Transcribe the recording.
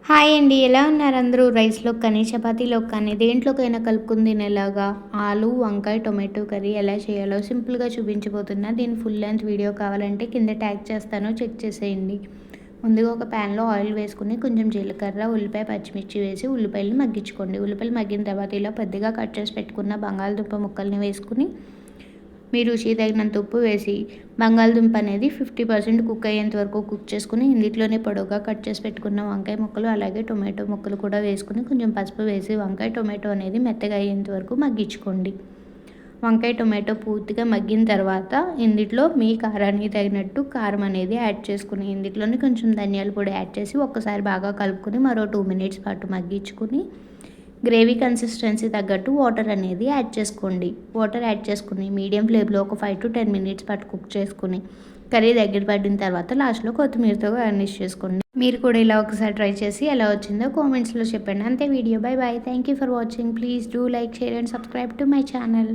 Hi అండి. ఎలా ఉన్నారు అందరూ? రైస్‌లోకి కానీ, చపాతీలోకి కానీ దేంట్లోకైనా కలుపుకొని తినేలాగా ఆలు, వంకాయ, టొమాటో కర్రీ ఎలా చేయాలో సింపుల్‌గా చూపించబోతున్నా. దీని ఫుల్ లెంత్ వీడియో కావాలంటే కింద ట్యాగ్ చేస్తాను, చెక్ చేసేయండి. ముందుగా ఒక ప్యాన్‌లో ఆయిల్ వేసుకొని కొంచెం జీలకర్ర, ఉల్లిపాయ, పచ్చిమిర్చి వేసి ఉల్లిపాయలు మగ్గించుకోండి. ఉల్లిపాయలు మగ్గిన తర్వాత ఇలా పెద్దగా కట్ చేసి పెట్టుకున్న బంగాళదుంప ముక్కల్ని వేసుకుని మీ రుచికి తగినంత ఉప్పు వేసి బంగాళదుంప అనేది 50% కుక్ అయ్యేంత వరకు కుక్ చేసుకుని ఇందులోనే పొడవుగా కట్ చేసి పెట్టుకున్న వంకాయ ముక్కలు అలాగే టొమాటో ముక్కలు కూడా వేసుకుని కొంచెం పసుపు వేసి వంకాయ టొమాటో అనేది మెత్తగా అయ్యేంత వరకు మగ్గించుకోండి. వంకాయ టొమాటో పూర్తిగా మగ్గిన తర్వాత ఇందులో మీ కారానికి తగినట్టు కారం అనేది యాడ్ చేసుకుని ఇందులోనే కొంచెం ధనియాల పొడి యాడ్ చేసి ఒక్కసారి బాగా కలుపుకొని మరో 2 మినిట్స్ పాటు మగ్గించుకుని గ్రేవీ కన్సిస్టెన్సీ తగ్గట్టు వాటర్ అనేది యాడ్ చేసుకోండి. వాటర్ యాడ్ చేసుకుని మీడియం ఫ్లేమ్లో ఒక 5 to 10 మినిట్స్ పాటు కుక్ చేసుకుని కర్రీ దగ్గర పడిన తర్వాత లాస్ట్లో కొత్తిమీరతో గార్నిష్ చేసుకోండి. మీరు కూడా ఇలా ఒకసారి ట్రై చేసి ఎలా వచ్చిందో కామెంట్స్లో చెప్పండి. అంతే video. Bye bye. Thank you for watching. Please do like, share and subscribe to my channel.